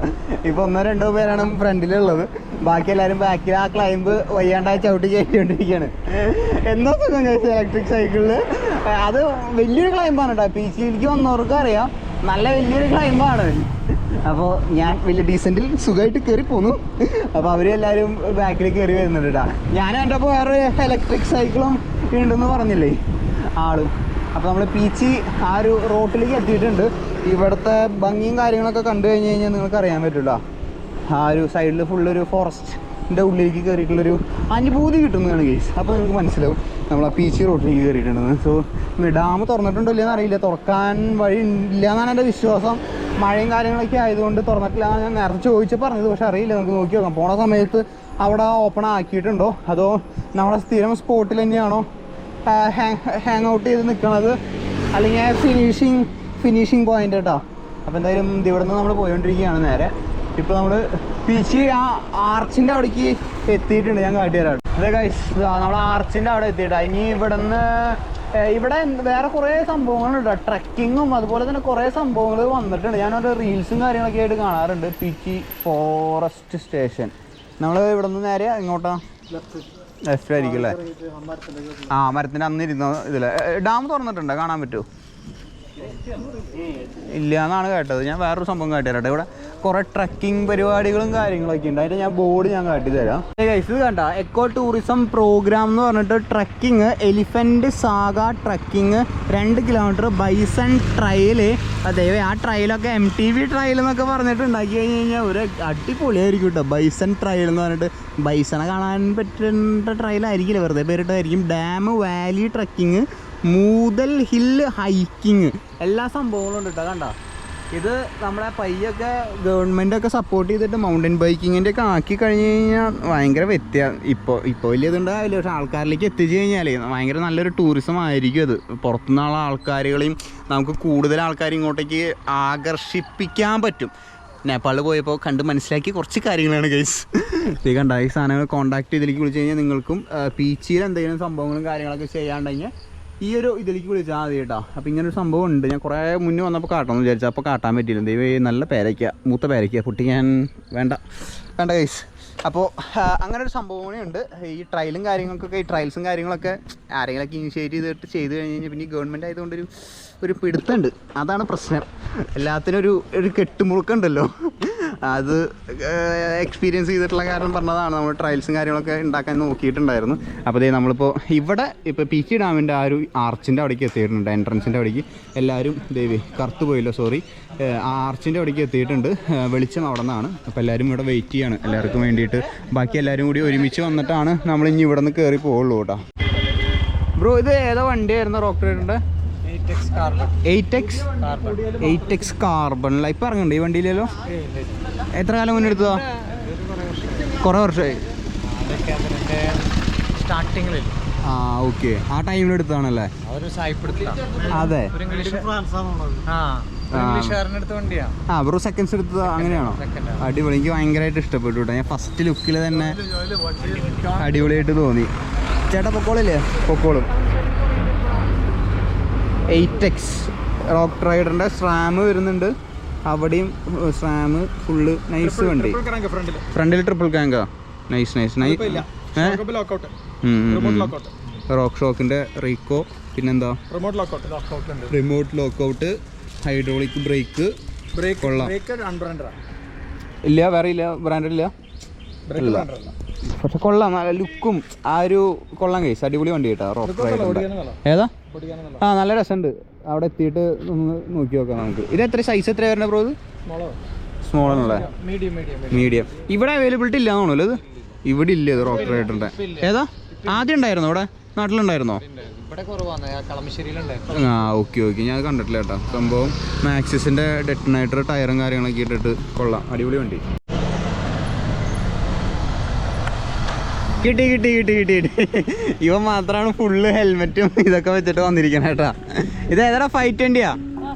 ഇപ്പൊ 1-2 പേരാണ് ഫ്രണ്ടിലുള്ളത്. ബാക്കി എല്ലാവരും ബാക്കിൽ ആ ക്ലൈമ്പ് വയ്യാണ്ടായി ചവിട്ടി കയറ്റിക്കൊണ്ടിരിക്കുകയാണ്. എന്താ സുഖം കഴിച്ച ഇലക്ട്രിക് സൈക്കിളിൽ. അത് വലിയൊരു ക്ലൈമ്പാണ് കേട്ടോ. പീച്ചിയിലേക്ക് വന്നവർക്ക് അറിയാം, നല്ല വലിയൊരു ക്ലൈമ്പാണ്. അപ്പോൾ ഞാൻ വലിയ ഡീസൻറ്റിൽ സുഖമായിട്ട് കയറി പോന്നു. അപ്പോൾ അവരെല്ലാവരും ബാക്കിൽ കയറി വരുന്നുണ്ട് കേട്ടോ. ഞാൻ എൻ്റെ അപ്പോൾ വേറെ ഇലക്ട്രിക് സൈക്കിളും ഉണ്ടെന്ന് പറഞ്ഞില്ലേ ആളും. അപ്പോൾ നമ്മൾ പീച്ചി ആ ഒരു റോട്ടിലേക്ക് എത്തിയിട്ടുണ്ട്. ഇവിടുത്തെ ഭംഗിയും കാര്യങ്ങളൊക്കെ കണ്ടു കഴിഞ്ഞ് കഴിഞ്ഞാൽ നിങ്ങൾക്ക് അറിയാൻ പറ്റില്ല. ആ ഒരു സൈഡിൽ ഫുള്ളൊരു ഫോറസ്റ്റിൻ്റെ ഉള്ളിലേക്ക് കയറിയിട്ടുള്ളൊരു അനുഭൂതി കിട്ടുന്നതാണ് ഗൈസ്. അപ്പോൾ നിങ്ങൾക്ക് മനസ്സിലാവും നമ്മൾ ആ പീച്ചി റോട്ടിലേക്ക് കയറിയിട്ടുണ്ടെന്ന്. സോ ഡാം തുറന്നിട്ടുണ്ടോ ഇല്ലയെന്ന് അറിയില്ല, തുറക്കാൻ വഴി ഇല്ല എന്നാണ് എൻ്റെ വിശ്വാസം. മഴയും കാര്യങ്ങളൊക്കെ ആയതുകൊണ്ട് തുറന്നിട്ടില്ല. ഞാൻ നേരത്തെ ചോദിച്ച് പറഞ്ഞത്, പക്ഷെ അറിയില്ല. നമുക്ക് നോക്കി നോക്കാം. പോണ സമയത്ത് അവിടെ ഓപ്പൺ ആക്കിയിട്ടുണ്ടോ അതോ നമ്മുടെ സ്ഥിരം സ്പോട്ടിൽ തന്നെയാണോ ഹാങ് ഔട്ട് ചെയ്ത് നിൽക്കണത്, അല്ലെങ്കിൽ ഫിനിഷിങ് പോയിന്റ് കേട്ടോ. അപ്പോൾ എന്തായാലും ഇവിടെ നിന്ന് നമ്മൾ പോയിക്കൊണ്ടിരിക്കുകയാണ് നേരെ. ഇപ്പോൾ നമ്മൾ പീച്ചി ആ ആർച്ചിൻ്റെ അവിടേക്ക് എത്തിയിട്ടുണ്ട്. ഞാൻ കാട്ടിത്തരാം. അതെ ഗൈസ്, നമ്മൾ ആർച്ചിൻ്റെ അവിടെ എത്തിയിട്ടാണ്. ഇനി ഇവിടെ വേറെ കുറേ സംഭവങ്ങളുണ്ട്. ട്രക്കിങ്ങും അതുപോലെ തന്നെ കുറേ സംഭവങ്ങൾ വന്നിട്ടുണ്ട്. ഞാനൊരു റീൽസും കാര്യങ്ങളൊക്കെ ആയിട്ട് കാണാറുണ്ട്. Peechi forest station. നമ്മൾ ഇവിടെ നിന്ന് നേരെ ഇങ്ങോട്ടാ ലെഫ്റ്റ് ആയിരിക്കും അല്ലേ? ആ മരത്തിൻ്റെ അന്ന് ഇരുന്ന ഇതിൽ ഡാം തുറന്നിട്ടുണ്ട്, കാണാൻ പറ്റുമോ? ഇല്ല എന്നാണ് കേട്ടത്. ഞാൻ വേറൊരു സംഭവം കാട്ടിത്തരാട്ടെ. ഇവിടെ കുറേ ട്രക്കിംഗ് പരിപാടികളും കാര്യങ്ങളൊക്കെ ഉണ്ട്. അതിൻ്റെ ബോർഡ് ഞാൻ കാട്ടിത്തരാം. ഇത് കണ്ട എക്കോ ടൂറിസം പ്രോഗ്രാം എന്ന് പറഞ്ഞിട്ട് trekking, elephant saga trekking 2 kilometre bison trial. അതെ, ആ ട്രയലൊക്കെ MTV ട്രയൽ എന്നൊക്കെ പറഞ്ഞിട്ട് ഉണ്ടാക്കി കഴിഞ്ഞ് കഴിഞ്ഞാൽ ഒരു അടിപൊളിയായിരിക്കും കേട്ടോ. ബൈസൺ ട്രയൽ എന്ന് പറഞ്ഞിട്ട് ബൈസണെ കാണാൻ പറ്റുന്ന ട്രയലായിരിക്കില്ല, വെറുതെ പേരിട്ടായിരിക്കും. ഡാം വാലി ട്രക്കിങ്, മൂതൽ ഹില്ല് ഹൈക്കിങ്, എല്ലാ സംഭവങ്ങളും ഉണ്ട് കേട്ടോ. കണ്ട ഇത് നമ്മുടെ പയ്യൊക്കെ ഗവൺമെൻറ്റൊക്കെ സപ്പോർട്ട് ചെയ്തിട്ട് മൗണ്ടൻ ബൈക്കിങ്ങിൻ്റെ ഒക്കെ ആക്കി കഴിഞ്ഞ് കഴിഞ്ഞാൽ ഭയങ്കര ഇപ്പോൾ വലിയ ഇതുണ്ടാവില്ല, പക്ഷേ ആൾക്കാരിലേക്ക് എത്തിച്ചു കഴിഞ്ഞാൽ ഭയങ്കര നല്ലൊരു ടൂറിസം ആയിരിക്കും അത്. പുറത്തുനിന്നുള്ള ആൾക്കാരുകളെയും നമുക്ക് കൂടുതൽ ആൾക്കാരെ ഇങ്ങോട്ടേക്ക് ആകർഷിപ്പിക്കാൻ പറ്റും. നേപ്പാളിൽ പോയപ്പോൾ കണ്ട് മനസ്സിലാക്കിയ കുറച്ച് കാര്യങ്ങളാണ് ഗൈസ്. ഇത് കണ്ട ഈ സാധനങ്ങൾ കോൺടാക്ട് ചെയ്തിലേക്ക് വിളിച്ച് കഴിഞ്ഞാൽ നിങ്ങൾക്കും പീച്ചിയിൽ എന്തെങ്കിലും സംഭവങ്ങളും കാര്യങ്ങളൊക്കെ ചെയ്യാണ്ടെങ്കിൽ ഈ ഒരു ഇതിലേക്ക് വിളിച്ചാൽ മതി കേട്ടോ. അപ്പോൾ ഇങ്ങനൊരു സംഭവം ഉണ്ട്. ഞാൻ കുറേ മുന്നേ വന്നപ്പോൾ കാട്ടണമെന്ന് വിചാരിച്ചു, അപ്പോൾ കാട്ടാൻ പറ്റില്ല. ദൈവം നല്ല പേരയ്ക്ക, മൂത്ത പേരയ്ക്ക പൊട്ടിക്കാൻ വേണ്ട ഗൈസ്. അപ്പോൾ അങ്ങനെ ഒരു സംഭവം ഉണ്ട്. ഈ ട്രയലും കാര്യങ്ങൾക്കൊക്കെ, ഈ ട്രയൽസും കാര്യങ്ങളൊക്കെ ആരെങ്കിലുമൊക്കെ ഇനിഷ്യേറ്റ് ചെയ്ത് കഴിഞ്ഞ് കഴിഞ്ഞാൽ പിന്നെ ഈ ഗവൺമെൻറ് ആയതുകൊണ്ട് ഒരു പിടുത്തമുണ്ട്. അതാണ് പ്രശ്നം. എല്ലാത്തിനും ഒരു കെട്ടുമുറുക്കുണ്ടല്ലോ. അത് എക്സ്പീരിയൻസ് ചെയ്തിട്ടുള്ള കാരണം പറഞ്ഞതാണ്. നമ്മൾ ട്രയൽസും കാര്യങ്ങളൊക്കെ ഉണ്ടാക്കാൻ നോക്കിയിട്ടുണ്ടായിരുന്നു. അപ്പോൾ നമ്മളിപ്പോൾ ഇപ്പോൾ പീച്ചി ഡാമിൻ്റെ ആ ഒരു ആർച്ചിൻ്റെ അവിടേക്ക് എത്തിയിട്ടുണ്ട്. എൻട്രൻസിൻ്റെ അവിടേക്ക് എല്ലാവരും കറുത്ത് പോയില്ലോ, സോറി, ആ ആർച്ചിൻ്റെ അവിടേക്ക് എത്തിയിട്ടുണ്ട്. വെളിച്ചം അവിടെ നിന്നാണ്. അപ്പോൾ എല്ലാവരും ഇവിടെ വെയിറ്റ് ചെയ്യാണ് എല്ലാവർക്കും വേണ്ടിയിട്ട്. ബാക്കി എല്ലാവരും കൂടി ഒരുമിച്ച് വന്നിട്ടാണ് നമ്മൾ ഇനി ഇവിടെ നിന്ന് കയറി പോവുള്ളൂ കേട്ടോ. ബ്രോ, ഇത് ഏതാ വണ്ടിയായിരുന്നു റോക്ക് റൈഡറിൻ്റെ? 8X carbon. ഇപ്പം ഇറങ്ങുന്നുണ്ട് ഈ വണ്ടിയിലല്ലോ. എത്ര കാലം മുന്നേ എടുത്തതാ? കുറേ വർഷമായി. സ്റ്റാർട്ടിങ്ങിൽ ആ ഓക്കെ, ആ ടൈമിൽ എടുത്തതാണല്ലേ? അതെ. ആ ബ്രോ സെക്കൻഡ്സ് എടുത്തത് അങ്ങനെയാണോ? അടിപൊളി. എനിക്ക് ഭയങ്കരമായിട്ട് ഇഷ്ടപ്പെട്ടു കേട്ടോ. ഞാൻ ഫസ്റ്റ് ലുക്കിൽ തന്നെ അടിപൊളിയായിട്ട് തോന്നി. ചേട്ടാ പൊക്കോളില്ലേ? പൊക്കോളും. 8X റോക്ക് റൈഡറിൻ്റെ സ്രാം വരുന്നുണ്ട്. അവിടെയും സ്രാം ഫുള്ള് നൈസ് വണ്ടി. ഫ്രണ്ടിൽ ട്രിപ്പിൾ ക്യാങ്കാ. നൈസ്. റോക്ക് ഷോക്കിൻ്റെ റീക്കോ, പിന്നെന്താ റിമോട്ട് ലോക്കൗട്ട്, ഹൈഡ്രോളിക് ബ്രേക്ക് കൊള്ളാം. ഇല്ല, വേറെ ഇല്ല, ബ്രാൻഡ് ഇല്ല. പക്ഷെ കൊള്ളാം, നല്ല ലുക്കും ആ ഒരു കൊള്ളാം കേസ്. അടിപൊളി വണ്ടി കേട്ടോ റോക്ക് റൈഡറിൻ്റെ. ഏതാ? ആ നല്ല രസമുണ്ട്. അവിടെ എത്തിയിട്ട് ഒന്ന് നോക്കി നോക്കാം നമുക്ക്. ഇത് എത്ര സൈസ് എത്ര വരുന്നത് ബ്രോ? ഇത് സ്മോൾ ആണല്ലേ? മീഡിയം. ഇവിടെ അവൈലബിലിറ്റി ഇല്ല തോന്നുന്നു. ഇത് ഇവിടെ ഇല്ല. ഇത് റോക്ക് റൈഡറിൻ്റെ ഏതാ? ആദ്യം ഉണ്ടായിരുന്നോ ഇവിടെ? നാട്ടിലുണ്ടായിരുന്നോ? ആ ഓക്കെ. ഞാൻ കണ്ടിട്ടില്ല കേട്ടോ സംഭവം. മാക്സിസിൻ്റെ ഡെറ്റനേറ്റർ ടയറും കാര്യങ്ങളൊക്കെ ഇട്ടിട്ട് കൊള്ളാം. അടിപൊളി വണ്ടി. കിട്ടി. ഇവ മാത്രമാണ് ഫുള്ള് ഹെൽമെറ്റും ഇതൊക്കെ വെച്ചിട്ട് വന്നിരിക്കണം കേട്ടാ. ഇത് ഏതാ? 520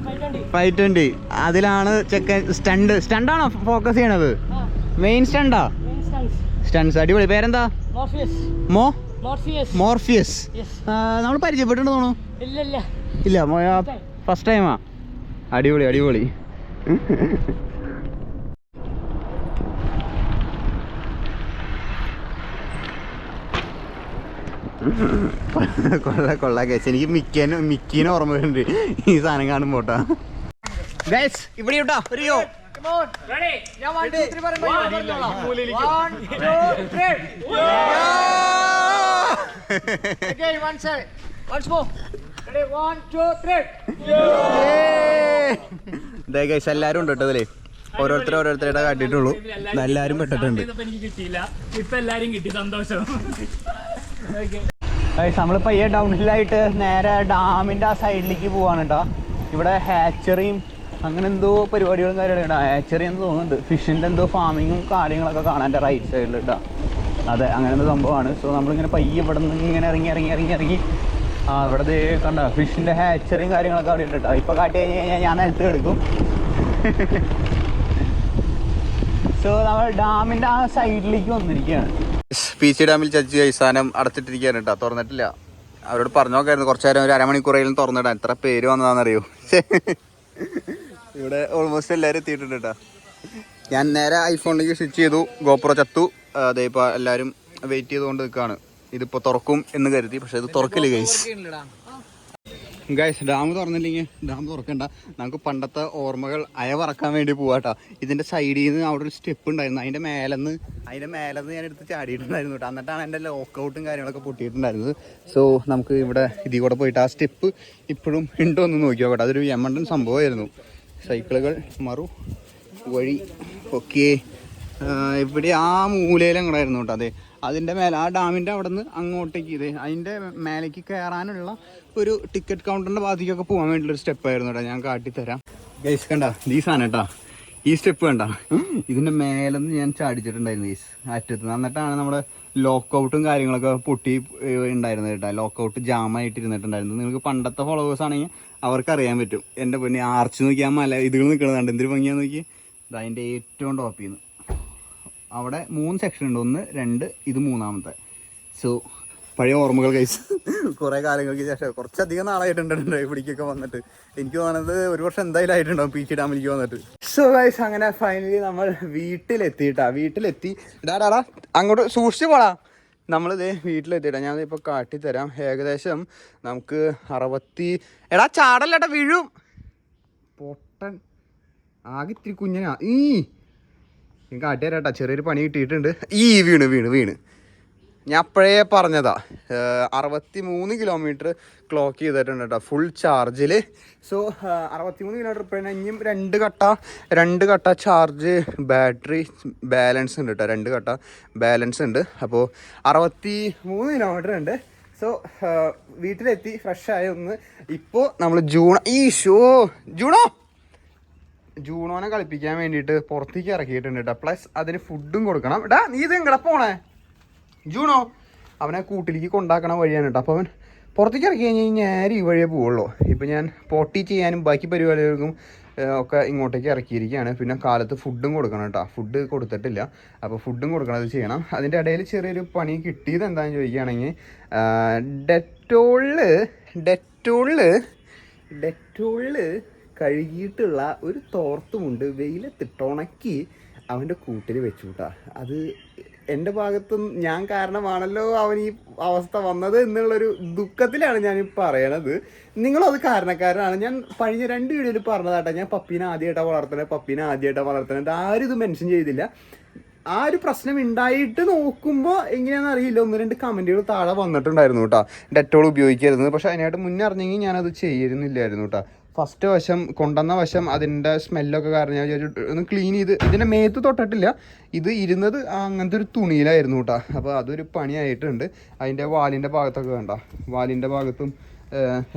520. അതിലാണ് ചെക്കൻ സ്റ്റണ്ടാണോ ഫോക്കസ് ചെയ്യണത്? മെയിൻ സ്റ്റണ്ട്സ്. അടിപൊളി. പേരെന്താ? മോർഫിയസ്. നമ്മൾ പരിചയപ്പെട്ടിട്ട് തോന്നുന്നു. ഇല്ല, ഫസ്റ്റ് ടൈമാ. അടിപൊളി. കൊള്ള കേസ്. എനിക്ക് മിക്കീനെ ഓർമ്മയുണ്ട് ഈ സാധനം കാണുമ്പോട്ടാ ഗൈസ്. ഇവിടെ കേട്ടോ എല്ലാരും ഉണ്ട് കേട്ടോ ഇതില്. ഓരോരുത്തരുടെ കാട്ടിട്ടുള്ളൂ, എല്ലാരും പെട്ടിട്ടുണ്ട്. എനിക്ക് കിട്ടിയില്ല, ഇപ്പൊ എല്ലാരും കിട്ടി, സന്തോഷം. നമ്മൾ പയ്യെ ഡൗൺഹില്ലായിട്ട് നേരെ ഡാമിന്റെ ആ സൈഡിലേക്ക് പോവാണ് കേട്ടോ. ഇവിടെ ഹാച്ചറിയും അങ്ങനെ എന്തോ പരിപാടികളും കാര്യങ്ങളും ഹാച്ചറി എന്ന് തോന്നുന്നുണ്ട്. ഫിഷിന്റെ എന്തോ ഫാമിങ്ങും കാര്യങ്ങളൊക്കെ കാണാൻ എൻ്റെ റൈറ്റ് സൈഡിൽ കേട്ടോ. അതെ, അങ്ങനെ എന്തോ സംഭവമാണ്. സോ നമ്മളിങ്ങനെ പയ്യെ ഇവിടെ നിന്ന് ഇങ്ങനെ ഇറങ്ങി ഇവിടെ കണ്ട ഫിഷിന്റെ ഹാച്ചറിയും കാര്യങ്ങളൊക്കെ അവിടെ ഉണ്ട് കേട്ടോ. ഇപ്പൊ കാട്ടി കഴിഞ്ഞ് കഴിഞ്ഞാൽ ഞാൻ നിലത്ത് എടുക്കും. സോ നമ്മൾ ഡാമിന്റെ ആ സൈഡിലേക്ക് വന്നിരിക്കുകയാണ്. പീച്ചി ഡാമിൽ ചച്ച് സാധനം അടച്ചിട്ടിരിക്കുകയാണ് കേട്ടോ, തുറന്നിട്ടില്ല. അവരോട് പറഞ്ഞു നോക്കായിരുന്നു കുറച്ചു നേരം, ഒരു അരമണിക്കൂറേലും തുറന്നിടാൻ. എത്ര പേര് വന്നതാണെന്നറിയോ? ഇവിടെ ഓൾമോസ്റ്റ് എല്ലാവരും എത്തിയിട്ടുണ്ട് കേട്ടോ. ഞാൻ നേരെ ഐഫോണിലേക്ക് സ്വിച്ച് ചെയ്തു, ഗോപ്രോ ചത്തു. അതെ, ഇപ്പോൾ എല്ലാവരും വെയിറ്റ് ചെയ്തുകൊണ്ട് നിൽക്കുകയാണ്. ഇതിപ്പോൾ തുറക്കും എന്ന് കരുതി, പക്ഷെ ഇത് തുറക്കില്ല ഗൈസ്. ഡാം തുറന്നില്ലെങ്കിൽ ഡാം തുറക്കണ്ട, നമുക്ക് പണ്ടത്തെ ഓർമ്മകൾ അയവറക്കാൻ വേണ്ടി പോവാട്ടോ. ഇതിൻ്റെ സൈഡിൽ നിന്ന് അവിടെ ഒരു സ്റ്റെപ്പ് ഉണ്ടായിരുന്നു, അതിൻ്റെ മേലെന്ന് ഞാൻ എടുത്ത് ചാടിയിട്ടുണ്ടായിരുന്നു കേട്ടോ. എന്നിട്ടാണ് എൻ്റെ ലോക്കൗട്ടും കാര്യങ്ങളൊക്കെ പൊട്ടിയിട്ടുണ്ടായിരുന്നത്. സോ നമുക്ക് ഇവിടെ ഇതിൽ കൂടെ പോയിട്ട് ആ സ്റ്റെപ്പ് ഇപ്പോഴും ഉണ്ടോ എന്ന് നോക്കി നോക്കട്ടെ. അതൊരു യമണ്ടൻ സംഭവമായിരുന്നു. സൈക്കിളുകൾ മറു വഴി ഓക്കെ ഇവിടെ ആ മൂലയിൽ അങ്ങോട്ടായിരുന്നു കേട്ടോ. അതെ, അതിൻ്റെ മേലെ ആ ഡാമിൻ്റെ അവിടെ നിന്ന് അങ്ങോട്ടേക്ക് ഇതേ അതിൻ്റെ മേലേക്ക് കയറാനുള്ള ഒരു ടിക്കറ്റ് കൗണ്ടറിൻ്റെ ഭാഗത്തേക്കൊക്കെ പോകാൻ വേണ്ടിയുള്ളൊരു സ്റ്റെപ്പായിരുന്നു കേട്ടോ. ഞാൻ കാട്ടിത്തരാം ഗൈസ്. കണ്ട ഈ സാധനം കേട്ടോ, ഈ സ്റ്റെപ്പ് കണ്ട, ഇതിൻ്റെ മേലെന്ന് ഞാൻ ചാടിച്ചിട്ടുണ്ടായിരുന്നു ഗൈസ് അറ്റത്ത്. എന്നിട്ടാണ് നമ്മുടെ ലോക്കൗട്ടും കാര്യങ്ങളൊക്കെ പൊട്ടി ഉണ്ടായിരുന്നത് കേട്ടോ. ലോക്കൗട്ട് ജാമായിട്ട് ഇരുന്നിട്ടുണ്ടായിരുന്നു. നിങ്ങൾക്ക് പണ്ടത്തെ ഫോളോവേഴ്സ് ആണെങ്കിൽ അവർക്ക് അറിയാൻ പറ്റും. എൻ്റെ പൊന്നെ ആർച്ച് നോക്കിയാൽ മല ഇതുകൾ നിൽക്കുന്നതുണ്ട്, എന്തൊരു ഭംഗിയാന്ന് നോക്കി. ഇത് അതിൻ്റെ ഏറ്റവും ടോപ്പിൽ നിന്ന് അവിടെ 3 സെക്ഷൻ ഉണ്ട്, 1, 2, ഇത് 3ാമത്തെ. സോ പഴയ ഓർമ്മകൾ ഗൈസ്. കുറേ കാലങ്ങൾക്ക് ശേഷം, കുറച്ചധികം നാളായിട്ടുണ്ട് ഇവിടേക്കൊക്കെ വന്നിട്ട്. എനിക്ക് തോന്നുന്നത് ഒരു വർഷം എന്തായാലും ആയിട്ടുണ്ടാവും പീച്ചി ഡാമിലേക്ക് വന്നിട്ട്. സോ ഗൈസ്, അങ്ങനെ ഫൈനലി നമ്മൾ വീട്ടിലെത്തി. ഡാടാ അങ്ങോട്ട് സൂക്ഷിച്ച് പോടാ. നമ്മളിതേ വീട്ടിലെത്തിയിട്ടാ. ഞാൻ ഇപ്പോൾ കാട്ടിത്തരാം. ഏകദേശം നമുക്ക് 60 എടാ ചാടല്ലേട്ടാ, വീഴും പൊട്ടൻ. ആകെ ഇത്തിരി കുഞ്ഞനാ. ഞാൻ കാട്ടിത്തരാട്ടാ, ചെറിയൊരു പണി കിട്ടിയിട്ടുണ്ട്. വീണ് ഞാൻ അപ്പോഴേ പറഞ്ഞതാ. 63 കിലോമീറ്റർ ക്ലോക്ക് ചെയ്തിട്ടുണ്ട് കേട്ടോ ഫുൾ ചാർജിൽ. സോ 63 കിലോമീറ്റർ ഇപ്പോഴാണ്. ഇനിയും 2 കട്ട ചാർജ് ബാറ്ററി ബാലൻസ് ഉണ്ട് കേട്ടോ. 2 കട്ട ബാലൻസ് ഉണ്ട്. അപ്പോൾ 63 കിലോമീറ്റർ ഉണ്ട്. സോ വീട്ടിലെത്തി ഫ്രഷായി ഒന്ന്. ഇപ്പോൾ നമ്മൾ ജൂണോനെ കളിപ്പിക്കാൻ വേണ്ടിയിട്ട് പുറത്തേക്ക് ഇറക്കിയിട്ടുണ്ട് കേട്ടോ. പ്ലസ് അതിന് ഫുഡും കൊടുക്കണം. എടാ നീ ഇത് എങ്ങടെ പോണേ ജൂണോ? അവനെ കൂട്ടിലേക്ക് കൊണ്ടാക്കണ വഴിയാണ് കേട്ടോ. അപ്പോൾ അവൻ പുറത്തേക്ക് ഇറക്കി കഴിഞ്ഞ് കഴിഞ്ഞാൽ ഈ വഴിയേ പോവുള്ളൂ. ഇപ്പം ഞാൻ പോട്ടി ചെയ്യാനും ബാക്കി പരിപാടികൾക്കും ഒക്കെ ഇങ്ങോട്ടേക്ക് ഇറക്കിയിരിക്കുകയാണ്. പിന്നെ കാലത്ത് ഫുഡും കൊടുക്കണം കേട്ടോ. ഫുഡ് കൊടുത്തിട്ടില്ല, അപ്പോൾ ഫുഡും കൊടുക്കണത് ചെയ്യണം. അതിൻ്റെ ഇടയിൽ ചെറിയൊരു പണി കിട്ടിയത് എന്താണെന്ന് ചോദിക്കുകയാണെങ്കിൽ ഡെറ്റോളിൽ കഴുകിയിട്ടുള്ള ഒരു തോർത്തുമുണ്ട് വെയിലത്തിട്ടുണക്കി അവൻ്റെ കൂട്ടിൽ വെച്ചു കൂട്ടാ. അത് എൻ്റെ ഭാഗത്തും ഞാൻ കാരണമാണല്ലോ അവൻ ഈ അവസ്ഥ വന്നത് എന്നുള്ളൊരു ദുഃഖത്തിലാണ് ഞാൻ പറയണത്. നിങ്ങളത് കാരണക്കാരനാണ്. ഞാൻ കഴിഞ്ഞ 2 വീഡിയോയിൽ പറഞ്ഞതാട്ടാ, ഞാൻ പപ്പീനെ ആദ്യമായിട്ടാണ് വളർത്തുന്നത്. ആരും ഇത് മെൻഷൻ ചെയ്തില്ല. ആ ഒരു പ്രശ്നം ഉണ്ടായിട്ട് നോക്കുമ്പോൾ എങ്ങനെയാണെന്ന് അറിയില്ല, 1-2 കമൻറ്റുകൾ താഴെ വന്നിട്ടുണ്ടായിരുന്നു കേട്ടോ, ഡെറ്റോൾ ഉപയോഗിക്കരുത്. പക്ഷെ അതിനായിട്ട് മുന്നേ അറിഞ്ഞെങ്കിൽ ഞാനത് ചെയ്യുന്നില്ലായിരുന്നു കേട്ടോ. ഫസ്റ്റ് വശം കൊണ്ടുവന്ന വശം അതിൻ്റെ സ്മെല്ലൊക്കെ കാരണം ഞാൻ ഒന്ന് ക്ലീൻ ചെയ്ത്, ഇതിൻ്റെ മേത്ത് തൊട്ടിട്ടില്ല, ഇത് ഇരുന്നത് അങ്ങനത്തെ ഒരു തുണിയിലായിരുന്നു കേട്ടോ. അപ്പോൾ അതൊരു പണിയായിട്ടുണ്ട്. അതിൻ്റെ വാലിൻ്റെ ഭാഗത്തൊക്കെ വേണ്ട, വാലിൻ്റെ ഭാഗത്തും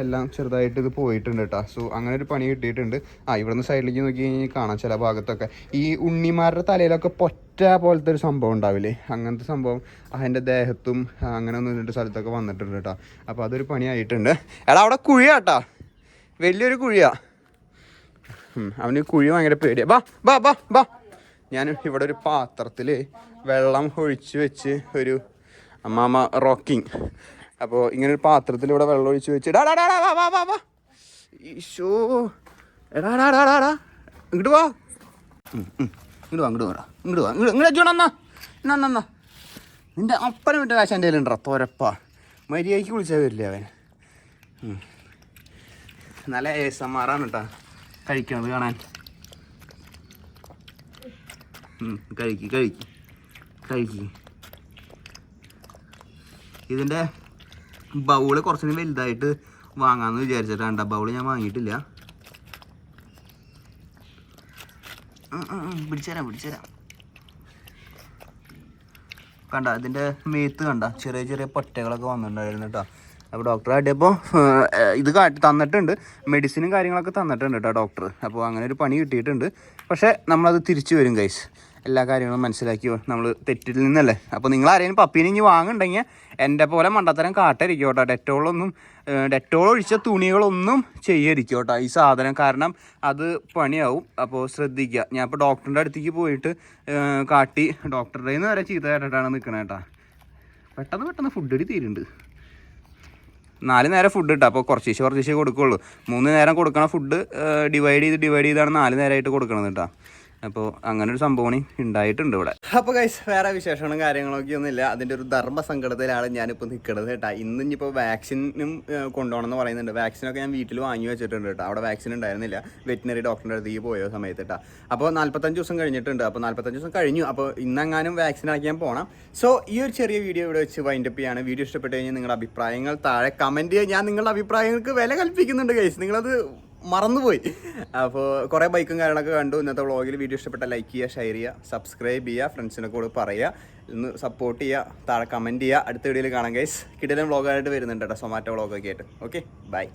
എല്ലാം ചെറുതായിട്ട് ഇത് പോയിട്ടുണ്ട് കേട്ടോ. സോ അങ്ങനെ ഒരു പണി കിട്ടിയിട്ടുണ്ട്. ഇവിടെ നിന്ന് സൈഡിലേക്ക് നോക്കി കഴിഞ്ഞാൽ കാണാം ചില ഭാഗത്തൊക്കെ ഈ ഉണ്ണിമാരുടെ തലയിലൊക്കെ പൊറ്റ പോലത്തെ ഒരു സംഭവം ഉണ്ടാവില്ലേ, അങ്ങനത്തെ സംഭവം അതിൻ്റെ ദേഹത്തും അങ്ങനെ 1-2 സ്ഥലത്തൊക്കെ വന്നിട്ടുണ്ട് കേട്ടോ. അപ്പോൾ അതൊരു പണിയായിട്ടുണ്ട്. എടാ അവിടെ കുഴിയാട്ടാ, വലിയൊരു കുഴിയാ. അവന് കുഴി ഭയങ്കര പേടിയാ. ബാ ഞാൻ ഇവിടെ ഒരു പാത്രത്തിൽ വെള്ളം ഒഴിച്ച് വെച്ച് ഒരു അമ്മാമ റോക്കിങ്. അപ്പോൾ ഇങ്ങനെ ഒരു പാത്രത്തിൽ ഇവിടെ വെള്ളം ഒഴിച്ച് വെച്ച് വാ ഈശോ എടാ ഇങ്ങോട്ട് വാ എന്നാ നിൻ്റെ അപ്പനെ വിട്ട കാശ് എൻ്റെ കയ്യിലുണ്ടോ തോരപ്പാ. മര്യാദയ്ക്ക് വിളിച്ചാൽ വരില്ലേ അവൻ. നല്ല ASMR കേട്ടോ കഴിക്കണത് കാണാൻ. കഴിക്ക്. ഇതിൻ്റെ ബൗള് കുറച്ചുകൂടി വലുതായിട്ട് വാങ്ങാമെന്ന് വിചാരിച്ചിട്ടാണ്. ബൗള് ഞാൻ വാങ്ങിയിട്ടില്ല. പിടിച്ചുതരാം. കണ്ട ഇതിൻ്റെ മേത്ത് കണ്ട ചെറിയ ചെറിയ പൊറ്റകളൊക്കെ വന്നിട്ടുണ്ടായിരുന്നു കേട്ടോ. അപ്പോൾ ഡോക്ടറെ കാട്ടിയപ്പോൾ ഇത് തന്നിട്ടുണ്ട്, മെഡിസിനും കാര്യങ്ങളൊക്കെ തന്നിട്ടുണ്ട് കേട്ടോ ഡോക്ടർ. അപ്പോൾ അങ്ങനെ ഒരു പണി കിട്ടിയിട്ടുണ്ട്. പക്ഷേ നമ്മളത് തിരിച്ചു വരും ഗൈസ്. എല്ലാ കാര്യങ്ങളും മനസ്സിലാക്കി നമ്മൾ തെറ്റിൽ നിന്നല്ലേ. അപ്പോൾ നിങ്ങൾ ആരെങ്കിലും പപ്പീനെ ഇനി വാങ്ങുന്നുണ്ടെങ്കിൽ എൻ്റെ പോലെ മണ്ടത്തരം കാട്ടായിരിക്കും കേട്ടോ. ഡെറ്റോൾ ഒഴിച്ച തുണികളൊന്നും ചെയ്യാതിരിക്കും കേട്ടോ ഈ സാധനം, കാരണം അത് പണിയാവും. അപ്പോൾ ശ്രദ്ധിക്കുക. ഞാൻ ഇപ്പോൾ ഡോക്ടറിൻ്റെ അടുത്തേക്ക് പോയിട്ട് കാട്ടി ഡോക്ടറുടെ നിന്ന് വരെ ചീത്ത കേട്ടിട്ടാണ് നിൽക്കണേ കേട്ടോ. പെട്ടെന്ന് ഫുഡ് അടി തീരുന്നുണ്ട്. 4 നേരം ഫുഡ് കിട്ടും. അപ്പോൾ കുറച്ചേശ്ശേ കൊടുക്കുകയുള്ളൂ. 3 നേരം കൊടുക്കണ ഫുഡ് ഡിവൈഡ് ചെയ്താണ് 4 നേരമായിട്ട് കൊടുക്കണത് കേട്ടോ. അപ്പോൾ അങ്ങനെ ഒരു സംഭവം ഉണ്ടായിട്ടുണ്ട് ഇവിടെ. അപ്പോൾ ഗൈസ് വേറെ വിശേഷങ്ങളും കാര്യങ്ങളൊക്കെ ഒന്നുമില്ല. അതിൻ്റെ ഒരു ധർമ്മസങ്കടത്തിലാണ് ഞാനിപ്പോൾ നിൽക്കുന്നത് കേട്ടോ. ഇന്നിപ്പോൾ വാക്സിനും കൊണ്ടുപോകണമെന്ന് പറയുന്നുണ്ട്. വാക്സിനൊക്കെ ഞാൻ വീട്ടിൽ വാങ്ങി വെച്ചിട്ടുണ്ട് കേട്ടോ. അവിടെ വാക്സിൻ ഉണ്ടായിരുന്നില്ല. വെറ്റിനറി ഡോക്ടറിൻ്റെ അടുത്തേക്ക് പോയ സമയത്ത് കേട്ടോ. അപ്പോൾ 45 ദിവസം കഴിഞ്ഞിട്ടുണ്ട്. അപ്പോൾ 45 ദിവസം കഴിഞ്ഞു. അപ്പോൾ ഇന്നെങ്ങാനും വാക്സിൻ ആക്കിയാൽ പോകണം. സോ ഈ ഒരു ചെറിയ വീഡിയോ ഇവിടെ വെച്ച് വൈൻഡപ്പ് ചെയ്യാണ്. വീഡിയോ ഇഷ്ടപ്പെട്ട് കഴിഞ്ഞാൽ നിങ്ങളുടെ അഭിപ്രായങ്ങൾ താഴെ കമൻറ്റ് ചെയ്യുക. ഞാൻ നിങ്ങളുടെ അഭിപ്രായങ്ങൾക്ക് വില കൽപ്പിക്കുന്നുണ്ട് ഗൈസ്. നിങ്ങളത് മറന്നുപോയി. അപ്പോൾ കുറേ ബൈക്കും കാര്യങ്ങളൊക്കെ കണ്ടു. ഇന്നത്തെ വ്ളോഗിൽ വീഡിയോ ഇഷ്ടപ്പെട്ട ലൈക്ക് ചെയ്യുക, ഷെയർ ചെയ്യുക, സബ്സ്ക്രൈബ് ചെയ്യുക, ഫ്രണ്ട്സിനെ കൂടെ പറയുക, ഇന്ന് സപ്പോർട്ട് ചെയ്യുക, താഴെ കമൻറ്റ് ചെയ്യുക. അടുത്ത വീഡിയോയിൽ കാണാം ഗൈസ്. കിടിലൻ വ്ളോഗായിട്ട് വരുന്നുണ്ട് കേട്ടോ, സൊമാറ്റോ വ്ളോഗൊക്കെ ആയിട്ട്. Okay bye.